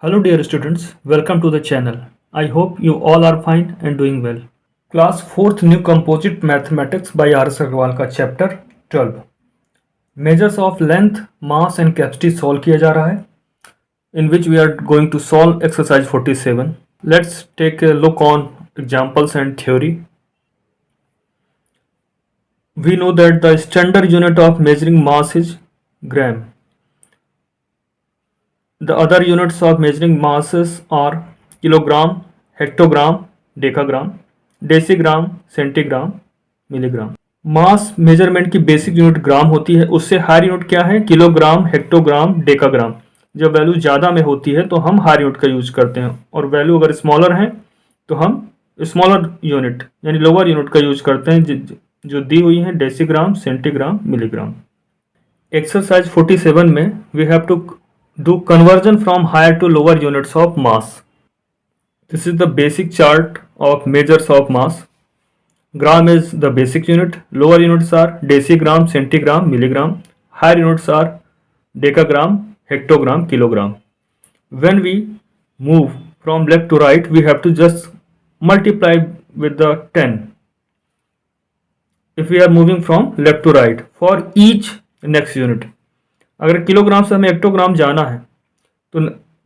Hello dear students, welcome to the channel. I hope you all are fine and doing well. Class 4th New Composite Mathematics by R.S. Agarwal का chapter 12 Measures of Length, Mass and Capacity solve किया जा रहा है, in which we are going to solve exercise 47. Let's take a look on examples and theory. We know that the standard unit of measuring mass is gram. The other units of measuring masses are kilogram, hectogram, decagram, decigram, centigram, milligram. Mass measurement की basic unit ग्राम होती है. उससे higher unit क्या है? Kilogram, hectogram, decagram. जब value ज़्यादा में होती है तो हम हायर यूनिट का यूज करते हैं, और वैल्यू अगर स्मॉलर है तो हम स्मॉलर यूनिट यानी लोअर यूनिट का यूज करते हैं, जो दी हुई है डेसीग्राम, सेंटीग्राम, मिलीग्राम. एक्सरसाइज 47 में we have to do conversion from higher to lower units of mass. This is the basic chart of measures of mass. Gram is the basic unit. Lower units are decigram, centigram, milligram. Higher units are decagram, hectogram, kilogram. When we move from left to right, we have to just multiply with the 10. If we are moving from left to right for each next unit. अगर kilogram से हमें hectogram जाना है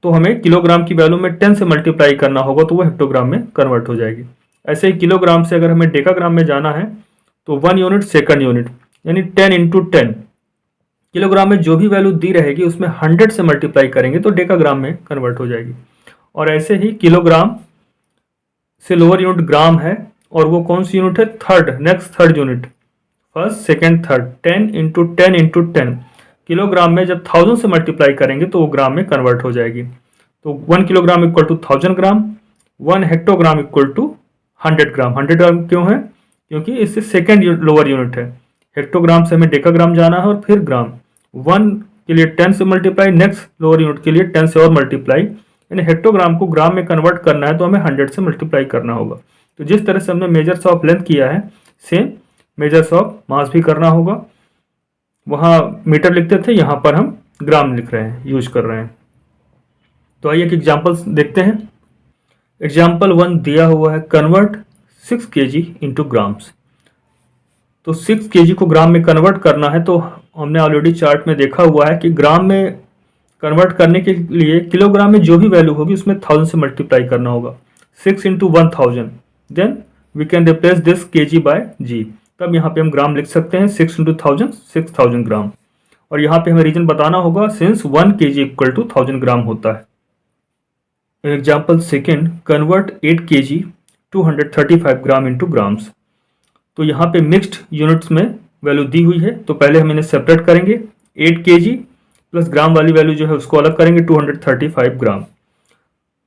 तो हमें kilogram की value में 10 से मल्टीप्लाई करना होगा, तो वो हेक्टोग्राम में कन्वर्ट हो जाएगी. ऐसे ही किलोग्राम से अगर हमें डेकाग्राम में जाना है तो 1 यूनिट सेकंड यूनिट यानी 10 इंटू 10. किलोग्राम में जो भी वैल्यू दी रहेगी उसमें 100 से मल्टीप्लाई करेंगे तो डेकाग्राम में कन्वर्ट हो जाएगी. और ऐसे ही किलोग्राम से लोअर यूनिट ग्राम है, और वो कौन सी यूनिट है? Next third unit, first second third. 10 into 10 into 10 kilogram में जब 1000 से मल्टीप्लाई करेंगे तो वो ग्राम में कन्वर्ट हो जाएगी. तो 1 kilogram equal to 1000 gram, 1 hectogram equal to 100 gram. 100 gram क्यों है? क्योंकि इससे सेकेंड लोअर यूनिट है. हेक्टोग्राम से हमें डेकाग्राम जाना है और फिर ग्राम. 1 के लिए 10 से मल्टीप्लाई, नेक्स्ट लोअर यूनिट के लिए 10 से और मल्टीप्लाई, यानी हेक्टोग्राम को ग्राम में कन्वर्ट करना है तो हमें 100 से मल्टीप्लाई करना होगा. तो जिस तरह से हमने मेजर्स ऑफ लेंथ किया है, सेम मेजर्स ऑफ मास भी करना होगा. वहाँ मीटर लिखते थे, यहाँ पर हम ग्राम लिख रहे हैं, यूज कर रहे हैं. तो आइए एक एग्जाम्पल देखते हैं. एग्जाम्पल 1 दिया हुआ है, कन्वर्ट 6 kg इंटू ग्राम्स. तो 6 kg को ग्राम में कन्वर्ट करना है, तो हमने ऑलरेडी चार्ट में देखा हुआ है कि ग्राम में कन्वर्ट करने के लिए किलोग्राम में जो भी वैल्यू होगी उसमें 1000 से मल्टीप्लाई करना होगा. 6 into 1000, then we can replace this kg by g. तब यहाँ पे हम ग्राम लिख सकते हैं. 6 इंटू 1000, 6000 ग्राम. और यहाँ पे हमें रीजन बताना होगा, सिंस 1 kg इक्वल टू 1000 ग्राम होता है. Example second, convert 8 kg 235 gram into grams. तो यहाँ पे मिक्स्ड यूनिट्स में वैल्यू दी हुई है, तो पहले हम इन्हें सेपरेट करेंगे. 8 kg प्लस ग्राम वाली वैल्यू जो है उसको अलग करेंगे, 235 ग्राम.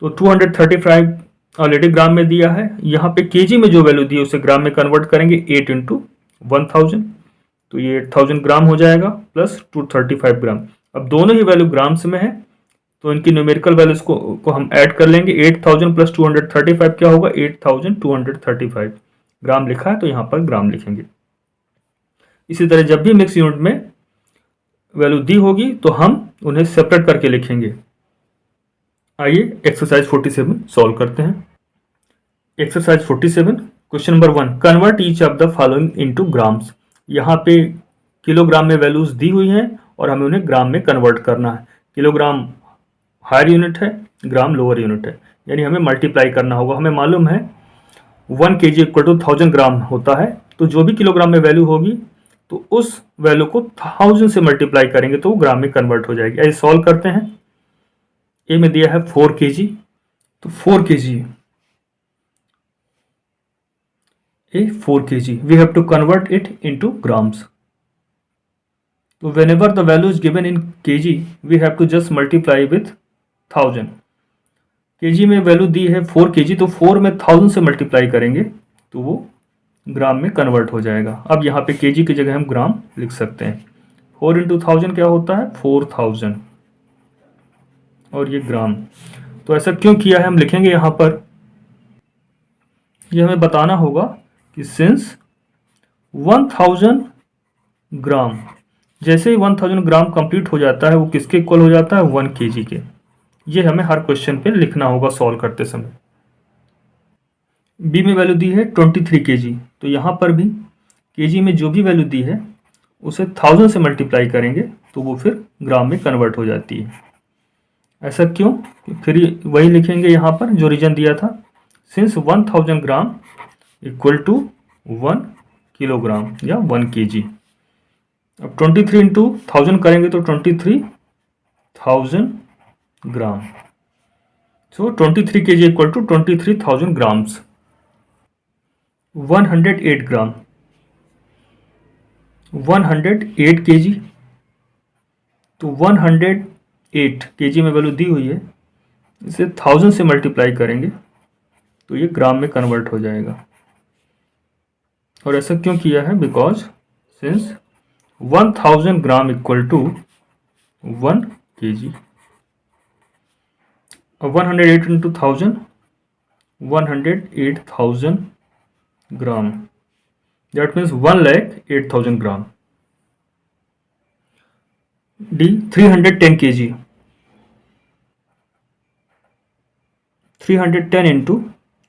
तो 235 ऑलरेडी ग्राम में दिया है. यहाँ पे केजी में जो वैल्यू दी है उसे ग्राम में कन्वर्ट करेंगे, 8 इंटू 1000, तो ये 8000 ग्राम हो जाएगा प्लस 235 ग्राम. अब दोनों ही वैल्यू ग्राम्स में है तो इनकी न्यूमेरिकल वैल्यूज को हम ऐड कर लेंगे. 8000 प्लस 235 क्या होगा? 8235 ग्राम लिखा है तो यहाँ पर ग्राम लिखेंगे. इसी तरह जब भी मिक्स यूनिट में वैल्यू दी होगी तो हम उन्हें सेपरेट करके लिखेंगे. आइए एक्सरसाइज 47 सॉल्व करते हैं. Exercise 47 question number 1, convert each of the following into grams. यहाँ पे किलोग्राम में वैल्यूज दी हुई हैं और हमें उन्हें ग्राम में कन्वर्ट करना है. किलोग्राम हायर यूनिट है, ग्राम लोअर यूनिट है, यानी हमें मल्टीप्लाई करना होगा. हमें मालूम है 1 kg इक्वल टू 1000 ग्राम होता है, तो जो भी किलोग्राम में वैल्यू होगी तो उस वैल्यू को 1000 से मल्टीप्लाई करेंगे तो वो ग्राम में कन्वर्ट हो जाएगी. आइए सॉल्व करते हैं. ए में दिया है 4 kg, तो 4 kg ए 4 kg we have to convert it into grams. तो whenever the value is given in kg we have to just multiply with 1000. kg में वैल्यू दी है 4 kg, तो 4 में 1000 से मल्टीप्लाई करेंगे तो वो ग्राम में कन्वर्ट हो जाएगा. अब यहाँ पे kg की जगह हम ग्राम लिख सकते हैं. 4 इंटू 1000 क्या होता है? 4000, और ये ग्राम. तो ऐसा क्यों किया है हम लिखेंगे यहाँ पर. ये हमें बताना होगा कि सिंस 1000 ग्राम, जैसे ही 1000 ग्राम कंप्लीट हो जाता है वो किसके इक्वल हो जाता है? 1 kg के. ये हमें हर क्वेश्चन पे लिखना होगा सॉल्व करते समय। बी में वैल्यू दी है 23 kg, तो यहाँ पर भी kg में जो भी वैल्यू दी है उसे 1000 से मल्टीप्लाई करेंगे तो वो फिर ग्राम में कन्वर्ट हो जाती है। ऐसा क्यों? फिर वही लिखेंगे यहाँ पर जो रीजन दिया था, since 1000 gram equal to 1 kilogram या 1 kg। अब 23 इंटू 1000 करेंगे तो 23,000 gram. So 23 kg equal to 23,000 grams. 108 gram, 108 kg, तो 108 kg में वैल्यू दी हुई है, इसे 1000 से मल्टीप्लाई करेंगे तो ये ग्राम में कन्वर्ट हो जाएगा। और ऐसा क्यों किया है? Because since 1000 gram equal to 1 kg। अब 108 into 1000, 108,000 gram, that means 1,08,000 gram. D 310 kg, 310 into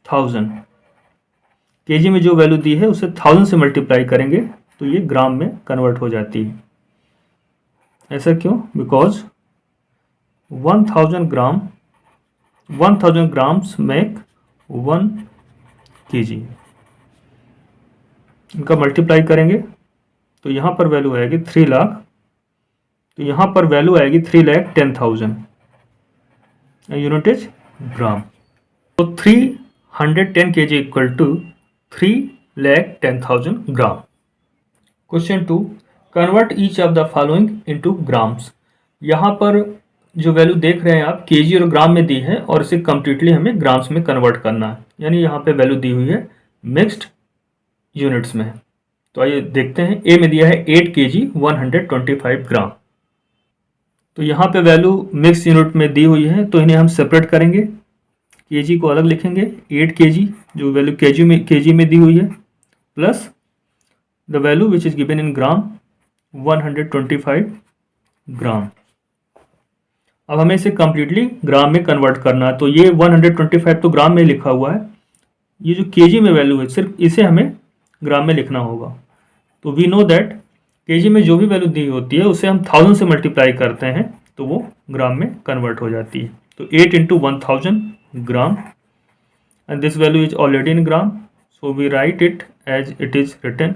1000, kg में जो वैल्यू दी है उसे 1000 से मल्टीप्लाई करेंगे तो ये ग्राम में कन्वर्ट हो जाती है। ऐसा क्यों? Because 1000 gram, 1000 grams make 1 kg। इनका मल्टीप्लाई करेंगे तो यहाँ पर वैल्यू आएगी 3 लाख, तो यहाँ पर वैल्यू आएगी 3,10,000, यूनिट इज ग्राम। तो 310 kg equal to 3,10,000 gram. Question 2, convert each of the following into grams. यहाँ पर जो वैल्यू देख रहे हैं आप केजी और ग्राम में दी है और इसे कंप्लीटली हमें ग्राम्स में कन्वर्ट करना है, यानी यहाँ पे वैल्यू दी हुई है मिक्स्ड यूनिट्स में। तो आइए देखते हैं। ए में दिया है 8 kg 125 ग्राम, तो यहाँ पे वैल्यू मिक्स यूनिट में दी हुई है तो इन्हें हम सेपरेट करेंगे, केजी को अलग लिखेंगे, 8 kg जो वैल्यू केजी में दी हुई है plus the value which is given in gram 125 gram. अब हमें इसे कंप्लीटली ग्राम में कन्वर्ट करना है, तो ये 125 तो ग्राम में लिखा हुआ है, ये जो केजी में वैल्यू है सिर्फ इसे हमें ग्राम में लिखना होगा। तो वी नो दैट केजी में जो भी वैल्यू दी होती है उसे हम 1000 से मल्टीप्लाई करते हैं तो वो ग्राम में कन्वर्ट हो जाती है। तो 8 into 1000 gram and this value is already in gram, so we write it as it is written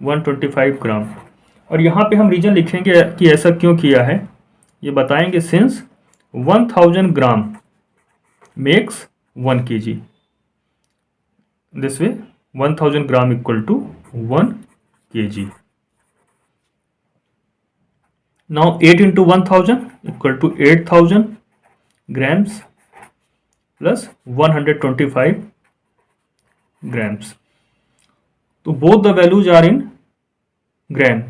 125 gram. और यहाँ पे हम रीजन लिखेंगे कि ऐसा क्यों किया है, ये बताएंगे। Since 1000 gram makes 1 kg, this way 1000 gram equal to 1 kg। Now 8 into 1000 equal to 8000 grams plus 125 grams. तो both the values are in gram,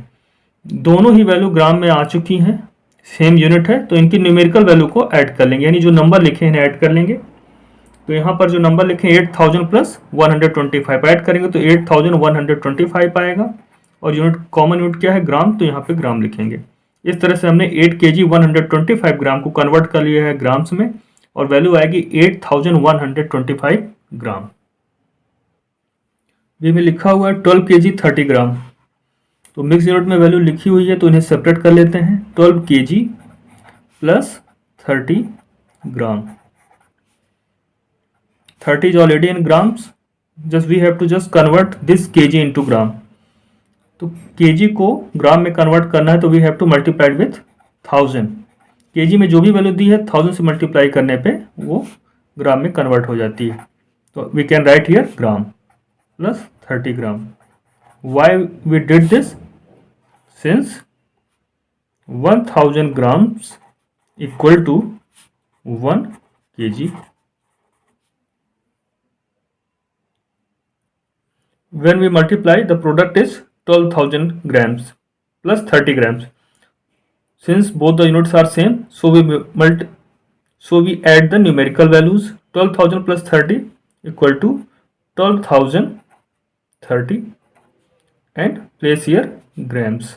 दोनों ही वैल्यू ग्राम में आ चुकी हैं, सेम यूनिट है, तो इनकी न्यूमेरिकल वैल्यू को ऐड कर लेंगे, यानी जो नंबर लिखे हैं ऐड कर लेंगे। तो यहाँ पर जो नंबर लिखे 8000 प्लस 125 ऐड करेंगे तो 8125 आएगा, और यूनिट कॉमन यूनिट क्या है? ग्राम, तो यहाँ पे ग्राम लिखेंगे। इस तरह से हमने 8 kg 125 ग्राम को कन्वर्ट कर लिया है ग्राम्स में, और वैल्यू आएगी 8125 ग्राम। बी में लिखा हुआ है 12 kg 30 ग्राम, तो मिक्स यूनिट में वैल्यू लिखी हुई है तो इन्हें सेपरेट कर लेते हैं। 12 kg plus 30 gram, 30 is already in grams, just we have to just convert this kg into gram। तो kg को ग्राम में कन्वर्ट करना है तो we have to multiplied with 1000। kg में जो भी वैल्यू दी है 1000 से मल्टीप्लाई करने पे वो ग्राम में कन्वर्ट हो जाती है। तो we can write here gram plus 30 gram. Why we did this? Since 1000 grams equal to 1 kg। When we multiply, the product is 12,000 grams plus 30 grams. Since both the units are same, so we add the numerical values. 12,000 plus 30 equal to 12,030 and place here grams.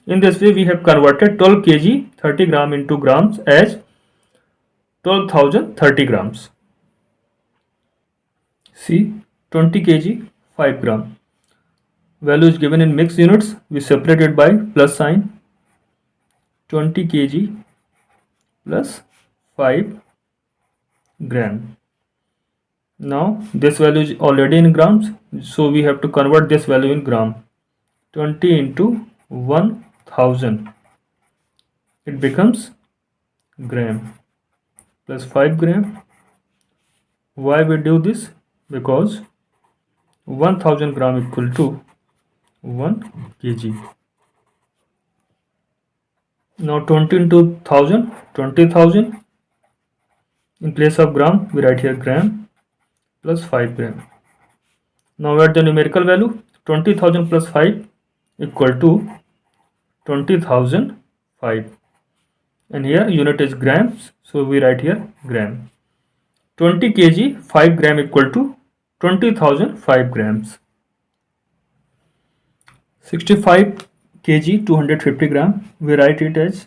In this way, we have converted 12 kg 30 gram into grams as 12,030 grams. C. 20 kg 5 gram. Value is given in mixed units. We separate it by plus sign. 20 kg plus 5 gram. Now this value is already in grams, so we have to convert this value in gram. 20 into 1000, it becomes gram, plus 5 gram. Why we do this? Because 1000 gram equal to 1 kg. Now 20 into 1000, 20,000. In place of gram, we write here gram plus 5 gram. Now add the numerical value. 20,000 plus 5 equal to 20,005. And here unit is grams, so we write here gram. 20 kg 5 gram equal to 20,005 grams. 65 kg 250 gram, we write it as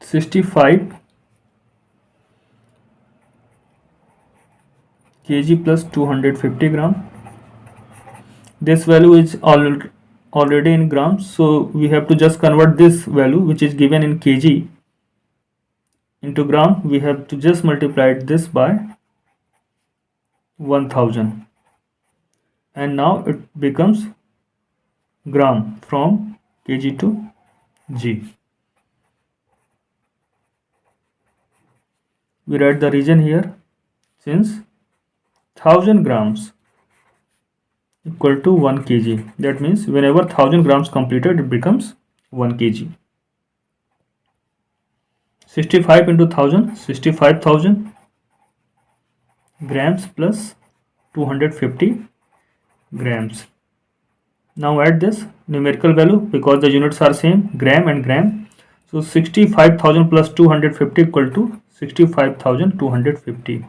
65 kg plus 250 gram. This value is already in grams, so we have to just convert this value which is given in kg into gram. We have to just multiply this by 1000, and now it becomes gram from kg to g. We write the region here, since 1000 grams equal to 1 kg. That means whenever 1000 grams completed, it becomes 1 kg. 65 into 1000, 65,000 grams plus 250 grams. Now add this numerical value, because the units are same, gram and gram. So 65,000 plus 250 equal to 65,250.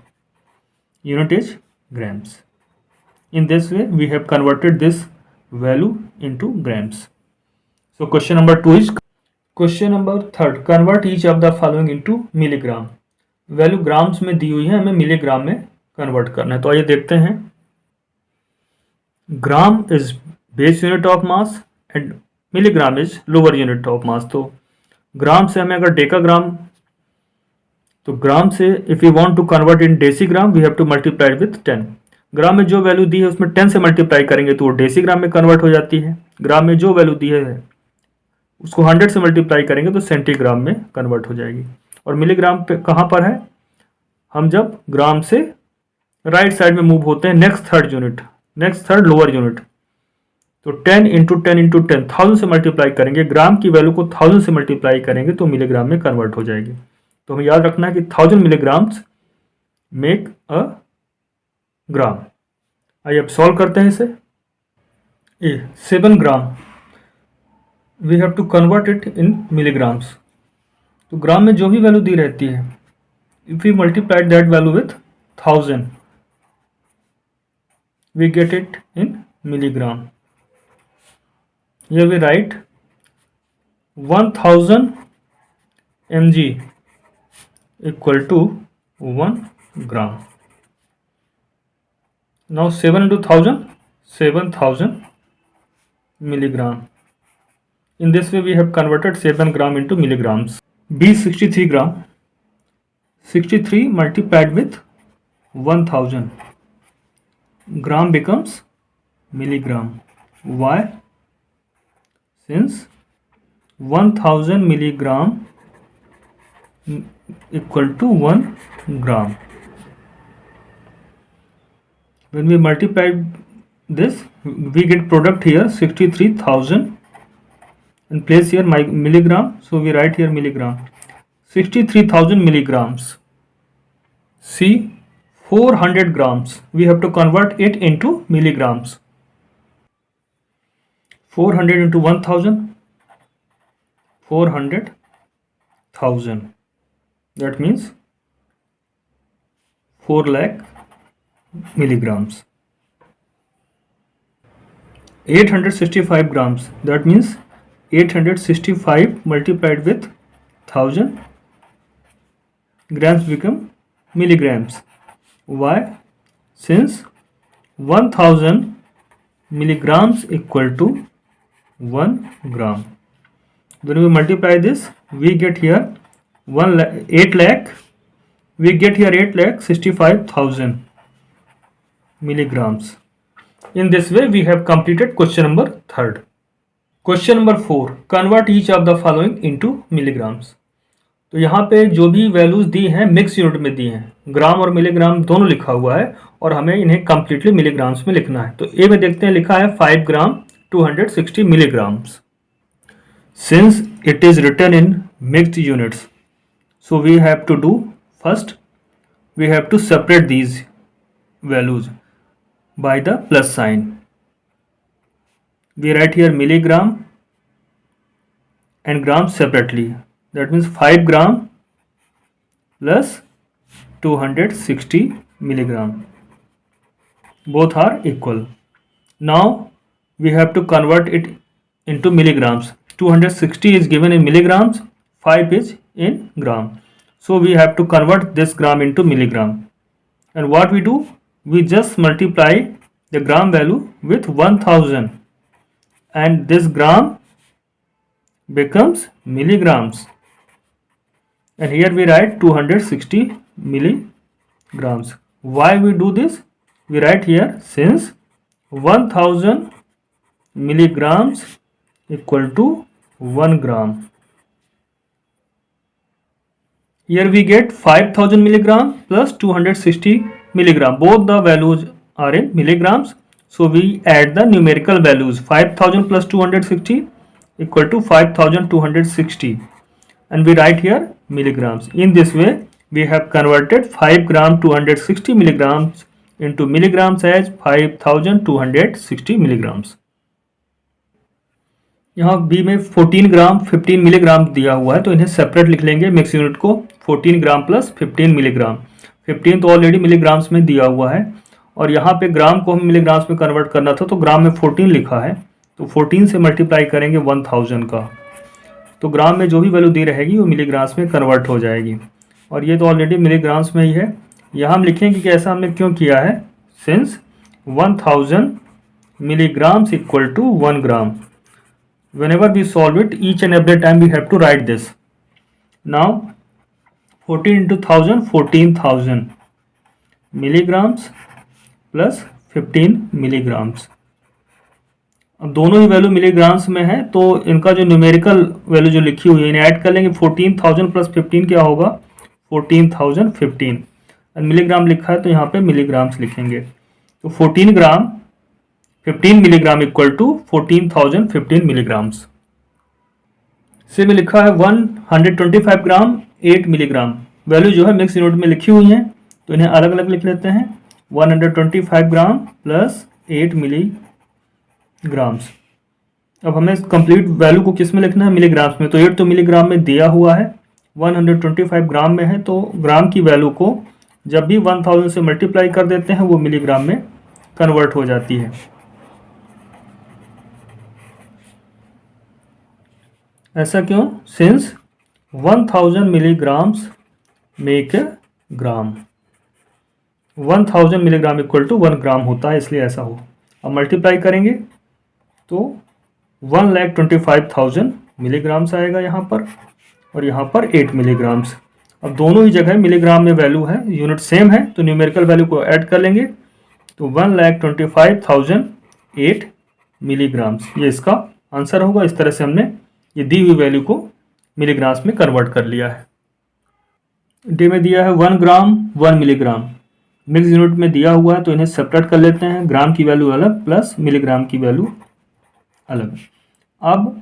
Unit is grams. In this way, we have converted this value into grams. So question number 2 is question number 3. Convert each of the following into milligram. Value grams में दी हुई है, हमें milligram में convert करना है. तो आइए देखते हैं. Gram is base unit of mass and milligram is lower unit of mass. तो ग्राम से हमें अगर डेकाग्राम, तो ग्राम से if you want to convert in decigram we have to multiply with 10. Gram में जो वैल्यू दी है उसमें 10 से मल्टीप्लाई करेंगे तो वो डेसीग्राम में कन्वर्ट हो जाती है. ग्राम में जो वैल्यू दी है उसको 100 से मल्टीप्लाई करेंगे तो सेंटीग्राम में कन्वर्ट हो जाएगी. और मिलीग्राम पे कहाँ पर है? हम जब ग्राम से राइट साइड में मूव होते हैं, नेक्स्ट थर्ड लोअर यूनिट, तो 10 इंटू 10 इंटू 10 1000 से मल्टीप्लाई करेंगे. ग्राम की वैल्यू को 1000 से मल्टीप्लाई करेंगे तो मिलीग्राम में कन्वर्ट हो जाएगी. तो हमें याद रखना है कि 1000 मिलीग्राम्स मेक अ ग्राम. आइए अब सॉल्व करते हैं इसे. 7 gram we have to convert it in milligrams. तो ग्राम में जो भी वैल्यू दी रहती है, if you multiply that value with 1000 we get it in milligram. Here we write 1000 mg equal to 1 gram. Now 7 into 1000, 7000 milligram. In this way we have converted 7 gram into milligrams. B 63 gram. 63 multiplied with 1000. Gram becomes milligram. Why? Since 1000 milligram equal to 1 gram. When we multiply this, we get product here 63,000 and place here my milligram. So we write here milligram. 63,000 milligrams. C 400 grams. We have to convert it into milligrams. 400 into 1000, 400,000. That means 4 lakh milligrams. 865 grams. That means 865 multiplied with 1000 grams become milligrams. Why? Since 1000 milligrams equal to 1 gram. When we multiply this, we get here 8 lakh. We get here 8,65,000 milligrams. In this way, we have completed question number 3rd. Question number 4. Convert each of the following into milligrams. तो यहाँ पे जो भी values दी हैं mix unit में दी हैं, ग्राम और milligram दोनों लिखा हुआ है और हमें इन्हें कंप्लीटली मिलीग्राम्स में लिखना है. तो ए में देखते हैं लिखा है 5 ग्राम 260 milligrams. Since it is written in mixed units, so we have to do first, we have to separate these values by the plus sign. We write here milligram and gram separately. That means 5 gram plus 260 milligram. Both are equal. Now we have to convert it into milligrams. 260 is given in milligrams, 5 is in gram. So we have to convert this gram into milligram. And what we do? We just multiply the gram value with 1000 and this gram becomes milligrams. And here we write 260 milligrams. Why we do this? We write here since 1000 milligrams equal to 1 gram. Here we get 5000 milligram plus 260 milligram. Both the values are in milligrams. So we add the numerical values. 5000 plus 260 equal to 5260. And we write here milligrams. In this way, we have converted 5 gram 260 milligrams into milligrams as 5260 milligrams. यहाँ B में 14 ग्राम 15 milligram दिया हुआ है, तो इन्हें separate लिख लेंगे mix unit को. 14 ग्राम प्लस 15 मिलीग्राम. 15 तो ऑलरेडी मिलीग्राम्स में दिया हुआ है और यहाँ पे ग्राम को हम मिलीग्राम्स में कन्वर्ट करना था, तो ग्राम में 14 लिखा है, तो 14 से मल्टीप्लाई करेंगे 1000 का, तो ग्राम में जो भी वैल्यू दी रहेगी वो मिलीग्राम्स में कन्वर्ट हो जाएगी. और ये तो ऑलरेडी मिलीग्राम्स में ही है. यहाँ हम लिखेंगे कि ऐसा हमने क्यों किया है. Since 1000 milligrams equal to 1 gram. Whenever we solve it, each and every time we have to write this. Now 14 into 1000, 14,000 milligrams plus 15 milligrams. अब दोनों ही वैल्यू मिलीग्राम्स में है, तो इनका जो न्यूमेरिकल वैल्यू जो लिखी हुई है इन्हें ऐड कर लेंगे. 14,000 प्लस 15 क्या होगा? 14,015. और मिलीग्राम लिखा है तो यहाँ पे मिलीग्राम्स लिखेंगे. तो 14 ग्राम 15 मिलीग्राम इक्वल टू 14,015 मिलीग्राम्स. से में लिखा है 125 ग्राम 8 मिलीग्राम. वैल्यू जो है मिक्स यूनिट में लिखी हुई है, तो इन्हें अलग अलग लिख लेते हैं. 125 ग्राम प्लस 8 मिलीग्राम्स. अब हमें कंप्लीट वैल्यू को किस में लिखना है? मिलीग्राम्स में. तो 8 तो मिलीग्राम में दिया हुआ है, 125 ग्राम में है, तो ग्राम की वैल्यू को जब भी 1000 से मल्टीप्लाई कर देते हैं वो मिलीग्राम में कन्वर्ट हो जाती है. ऐसा क्यों? Since 1000 milligrams make a gram. 1000 milligram equal to 1 gram होता है, इसलिए ऐसा हो. अब मल्टीप्लाई करेंगे तो 1,25,000 मिलीग्राम्स आएगा यहाँ पर, और यहाँ पर 8 मिलीग्राम्स. अब दोनों ही जगह मिलीग्राम में वैल्यू है, यूनिट सेम है, तो न्यूमेरिकल वैल्यू को ऐड कर लेंगे. तो 1,25,008 मिलीग्राम्स ये इसका आंसर होगा. इस तरह से हमने ये दी हुई वैल्यू को मिलीग्राम्स में कन्वर्ट कर लिया है. डी में दिया है 1 ग्राम 1 मिलीग्राम. मिक्स यूनिट में दिया हुआ है तो इन्हें सेपरेट कर लेते हैं. ग्राम की वैल्यू अलग प्लस मिलीग्राम की वैल्यू अलग. अब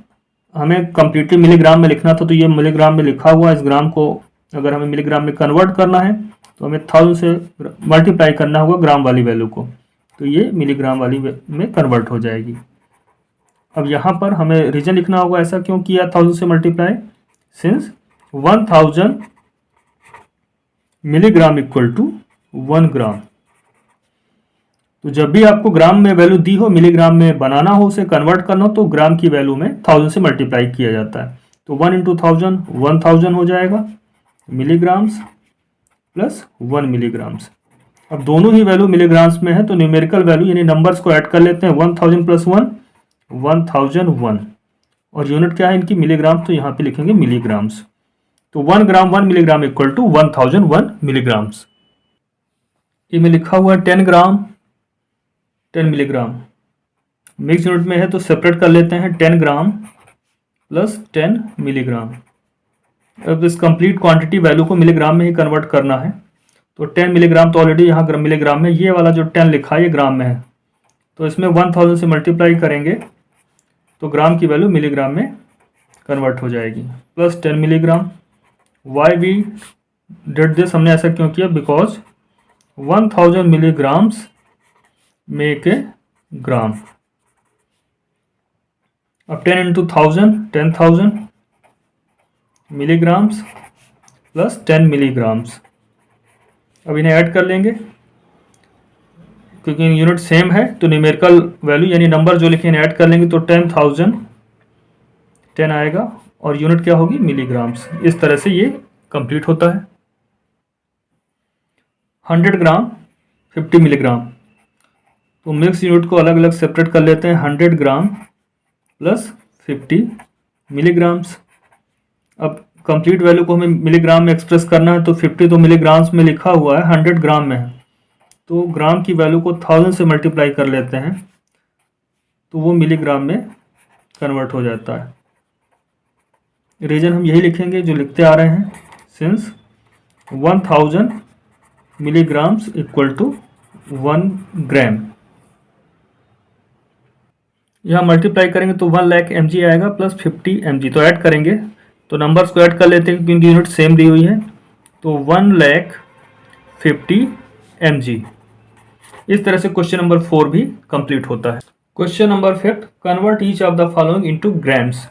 हमें कंप्लीटली मिलीग्राम में लिखना था, तो ये मिलीग्राम में लिखा हुआ है. इस ग्राम को अगर हमें मिलीग्राम में कन्वर्ट करना है तो हमें 1000 से मल्टीप्लाई करना होगा ग्राम वाली वैल्यू को, तो ये मिलीग्राम वाली में कन्वर्ट हो जाएगी. अब यहाँ पर हमें रीजन लिखना होगा. ऐसा क्यों किया 1000 से multiply? Since 1000 milligram equal to 1 gram. तो जब भी आपको ग्राम में वैल्यू दी हो, मिलीग्राम में बनाना हो, उसे कन्वर्ट करना हो, तो ग्राम की वैल्यू में 1000 से मल्टीप्लाई किया जाता है. तो 1 into 1000 1000 हो जाएगा मिलीग्राम्स प्लस 1 मिलीग्राम्स। अब दोनों ही वैल्यू मिलीग्राम्स में है तो न्यूमेरिकल वैल्यू यानी नंबर्स को ऐड कर लेते हैं। 1000 प्लस 1 1001 और यूनिट क्या है इनकी मिलीग्राम, तो यहाँ पे लिखेंगे मिलीग्राम्स। तो 1 ग्राम 1 मिलीग्राम इक्वल टू 1001 मिलीग्राम्स। ये में लिखा हुआ है 10 ग्राम 10 मिलीग्राम, मिक्स यूनिट में है तो सेपरेट कर लेते हैं। 10 ग्राम प्लस 10 मिलीग्राम। अब इस कंप्लीट क्वांटिटी वैल्यू को मिलीग्राम में ही कन्वर्ट करना है। तो 10 मिलीग्राम तो ऑलरेडी यहाँ मिलीग्राम में, ये वाला जो 10 लिखा है ये ग्राम में है, तो इसमें 1000 से मल्टीप्लाई करेंगे तो ग्राम की वैल्यू मिलीग्राम में कन्वर्ट हो जाएगी। Plus 10 milligram. Why we did this, हमने ऐसा क्यों किया, because 1000 milligrams make a gram. अब 10 इंटू 1000 10,000 मिलीग्राम्स प्लस 10 मिलीग्राम्स। अब इन्हें ऐड कर लेंगे क्योंकि यूनिट सेम है तो न्यूमेरिकल वैल्यू यानी नंबर जो लिखे इन्हें ऐड कर लेंगे तो 10,000 10 आएगा और यूनिट क्या होगी मिलीग्राम्स। इस तरह से ये कंप्लीट होता है। 100 ग्राम 50 मिलीग्राम, तो मिक्स यूनिट को अलग अलग सेपरेट कर लेते हैं। 100 ग्राम प्लस 50 मिलीग्राम्स। अब कंप्लीट वैल्यू को हमें मिलीग्राम में एक्सप्रेस करना है तो 50 तो मिलीग्राम्स में लिखा हुआ है, 100 ग्राम में है तो ग्राम की वैल्यू को 1000 से मल्टीप्लाई कर लेते हैं तो वो मिलीग्राम में कन्वर्ट हो जाता है। रीजन हम यही लिखेंगे जो लिखते आ रहे हैं, सिंस 1000 मिलीग्राम्स इक्वल टू 1 ग्राम। यहाँ मल्टीप्लाई करेंगे तो 1 लाख mg आएगा प्लस 50 mg, तो ऐड करेंगे तो नंबर्स को ऐड कर लेते हैं क्योंकि यूनिट सेम दी हुई है। तो 1,50,000 mg। इस तरह से क्वेश्चन नंबर 4 भी कंप्लीट होता है। Question number 5, convert each of the following into grams.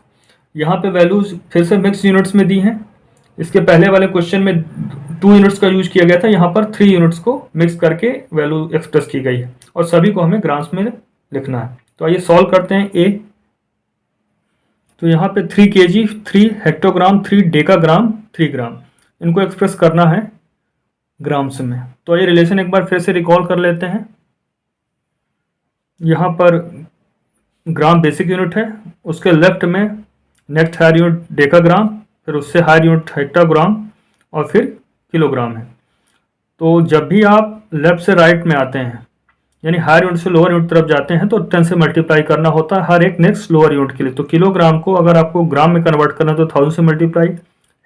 यहाँ पे वैल्यूज फिर से मिक्स यूनिट्स में दी हैं। इसके पहले वाले क्वेश्चन में 2 यूनिट्स का यूज किया गया था, यहाँ पर 3 यूनिट्स को मिक्स करके वैल्यू एक्सप्रेस की गई है और सभी को हमें ग्राम्स में लिखना है। तो आइए सॉल्व करते हैं। ए, तो यहाँ पे 3 kg 3 हेक्टोग्राम 3 डेकाग्राम 3 ग्राम, इनको एक्सप्रेस करना है ग्राम्स में। तो ये रिलेशन एक बार फिर से रिकॉल कर लेते हैं। यहाँ पर ग्राम बेसिक यूनिट है, उसके लेफ्ट में नेक्स्ट हायर यूनिट डेकाग्राम, फिर उससे हायर यूनिट हेक्टोग्राम और फिर किलोग्राम है। तो जब भी आप लेफ्ट से राइट में आते हैं यानी हायर यूनिट से लोअर यूनिट तरफ जाते हैं तो 10 से मल्टीप्लाई करना होता है हर एक नेक्स्ट लोअर यूनिट के लिए। तो किलोग्राम को अगर आपको ग्राम में कन्वर्ट करना है तो 1000 से मल्टीप्लाई,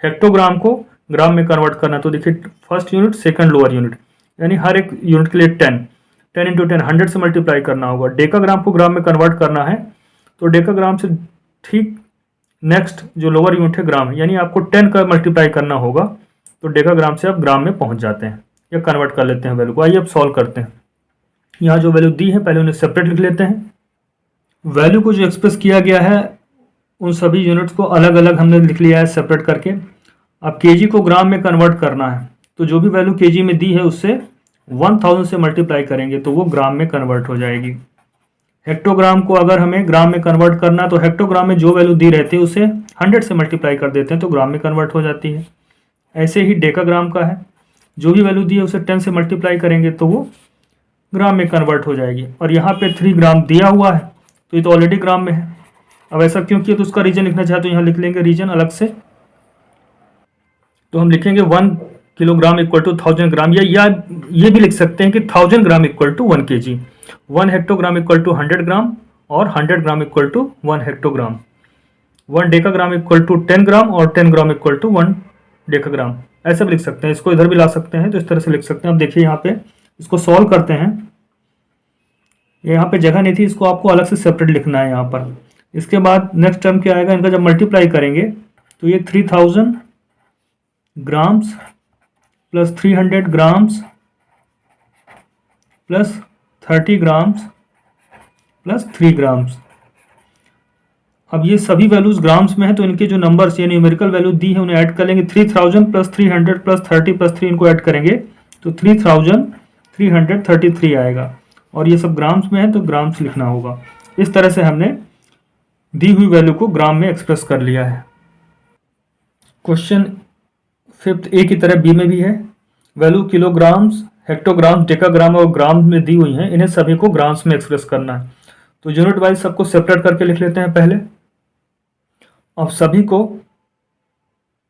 हेक्टोग्राम को ग्राम में कन्वर्ट करना तो देखिए first unit second lower unit यानी हर एक यूनिट के लिए 10 इंटू 10 100 से मल्टीप्लाई करना होगा। डेकाग्राम को ग्राम में कन्वर्ट करना है तो डेकाग्राम से ठीक नेक्स्ट जो लोअर यूनिट है ग्राम है, यानी आपको 10 का मल्टीप्लाई करना होगा तो डेकाग्राम से आप ग्राम में पहुंच जाते हैं या कन्वर्ट कर लेते हैं वैल्यू को। आइए अब सॉल्व करते हैं। यहाँ जो वैल्यू दी है पहले उन्हें सेपरेट लिख लेते हैं। वैल्यू को जो एक्सप्रेस किया गया है उन सभी यूनिट्स को अलग अलग हमने लिख लिया है सेपरेट करके। अब केजी को ग्राम में कन्वर्ट करना है तो जो भी वैल्यू केजी में दी है उससे 1000 से मल्टीप्लाई करेंगे तो वो ग्राम में कन्वर्ट हो जाएगी। हेक्टोग्राम को अगर हमें ग्राम में कन्वर्ट करना है तो हेक्टोग्राम में जो वैल्यू दी रहती है उसे 100 से मल्टीप्लाई कर देते हैं तो ग्राम में कन्वर्ट हो जाती है। ऐसे ही डेकाग्राम का है, जो भी वैल्यू दी है उसे 10 से मल्टीप्लाई करेंगे तो वो ग्राम में कन्वर्ट हो जाएगी। और यहाँ पे 3 ग्राम दिया हुआ है तो ये तो ऑलरेडी ग्राम में है। अब ऐसा क्यों किया, तो उसका रीजन लिखना चाहे तो यहाँ लिख लेंगे रीजन अलग से। तो हम लिखेंगे 1 किलोग्राम इक्वल टू 1000 ग्राम, या ये भी लिख सकते हैं कि 1000 gram equal to 1 kg, 1 hectogram equal to 100 gram और 100 gram equal to 1 hectogram, 1 decagram equal to 10 gram और 10 ग्राम इक्वल टू 1 डेकाग्राम। ऐसा भी लिख सकते हैं, इसको इधर भी ला सकते हैं तो इस तरह से लिख सकते हैं। अब देखिए यहाँ पे इसको सॉल्व करते हैं। यहाँ पे जगह नहीं थी, इसको आपको अलग से सेपरेट लिखना है यहाँ पर। इसके बाद नेक्स्ट टर्म क्या आएगा, इनका जब मल्टीप्लाई करेंगे तो ये 3000 grams plus 300 grams plus 30 grams plus 3 grams. अब ये सभी वैल्यूज ग्राम्स में है तो इनके जो नंबर्स ये न्यूमेरिकल वैल्यू दी है उन्हें ऐड कर लेंगे। 3000 प्लस 300 प्लस 30 प्लस 3 इनको ऐड करेंगे तो 3333 आएगा और ये सब ग्राम्स में है तो ग्राम्स लिखना होगा। इस तरह से हमने दी हुई वैल्यू को ग्राम में एक्सप्रेस कर लिया है। क्वेश्चन 5 ए की तरह बी में भी है। वैल्यू किलोग्राम्स, हेक्टोग्राम, डेकाग्राम और ग्राम में दी हुई हैं, इन्हें सभी को ग्राम्स में एक्सप्रेस करना है। तो यूनिट वाइज सबको सेपरेट करके लिख लेते हैं पहले। अब सभी को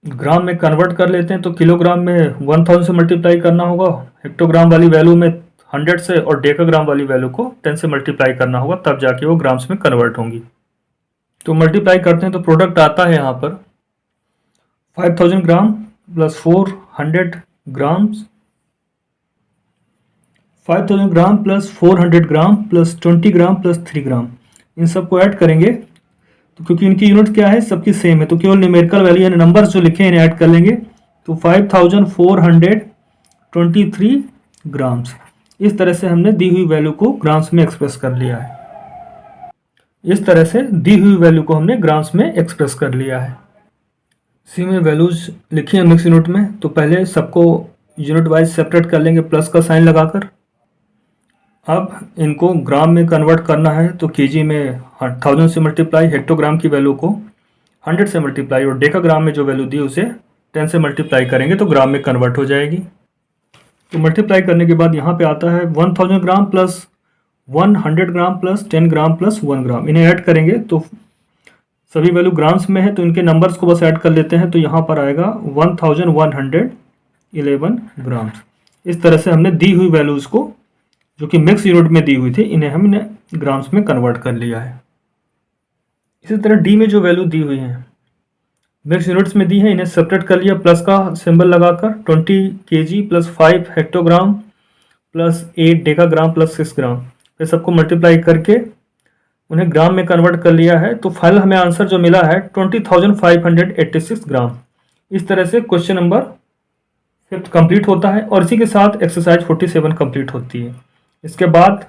ग्राम में कन्वर्ट कर लेते हैं। तो किलोग्राम में 1000 से मल्टीप्लाई करना होगा, हेक्टोग्राम वाली वैल्यू में 100 से, और डेकाग्राम वाली वैल्यू को 10 से मल्टीप्लाई करना होगा, तब जाके वो ग्राम्स में कन्वर्ट होंगी। तो मल्टीप्लाई करते हैं तो प्रोडक्ट आता है यहाँ पर 5000 gram plus 400 grams, 5000 gram plus 400 gram plus 20 gram plus 3 ग्राम, इन सबको ऐड करेंगे। तो क्योंकि इनकी यूनिट क्या है, सबकी सेम है, तो केवल न्यूमेरिकल वैल्यू यानी नंबर्स जो लिखे हैं इन्हें ऐड कर लेंगे। तो 5423 ग्राम्स। इस तरह से हमने दी हुई वैल्यू को ग्राम्स में एक्सप्रेस कर लिया है। इस तरह से दी हुई वैल्यू को हमने ग्राम्स में एक्सप्रेस कर लिया है। सी में वैल्यूज लिखी है मिक्स यूनिट में, तो पहले सबको यूनिट वाइज सेपरेट कर लेंगे प्लस का साइन लगाकर। अब इनको ग्राम में कन्वर्ट करना है, तो केजी में 1000 से मल्टीप्लाई, हेक्टोग्राम की वैल्यू को 100 से मल्टीप्लाई, और डेकाग्राम में जो वैल्यू दी उसे 10 से मल्टीप्लाई करेंगे तो ग्राम में कन्वर्ट हो जाएगी। तो मल्टीप्लाई करने के बाद यहाँ पे आता है 1000 gram plus 100 gram plus 10 gram plus 1 ग्राम, इन्हें ऐड करेंगे तो सभी वैल्यू ग्राम्स में है, तो इनके नंबर्स को बस ऐड कर लेते हैं। तो यहाँ पर आएगा 1111 ग्राम्स। इस तरह से हमने दी हुई वैल्यूज़ को जो कि मिक्स यूनिट में दी हुई थी, इन्हें हमने ग्राम्स में कन्वर्ट कर लिया है। इसी तरह डी में जो वैल्यू दी हुई है मिक्स यूनिट्स में दी है, इन्हें सेपरेट कर लिया प्लस का सिंबल लगाकर। 20 kg plus 5 hectogram plus 8 decagram plus 6 ग्राम, ये सबको मल्टीप्लाई करके उन्हें ग्राम में कन्वर्ट कर लिया है। तो फाइनल हमें आंसर जो मिला है 20,586 ग्राम। इस तरह से क्वेश्चन नंबर 5 कंप्लीट होता है और इसी के साथ एक्सरसाइज 47 कंप्लीट होती है। इसके बाद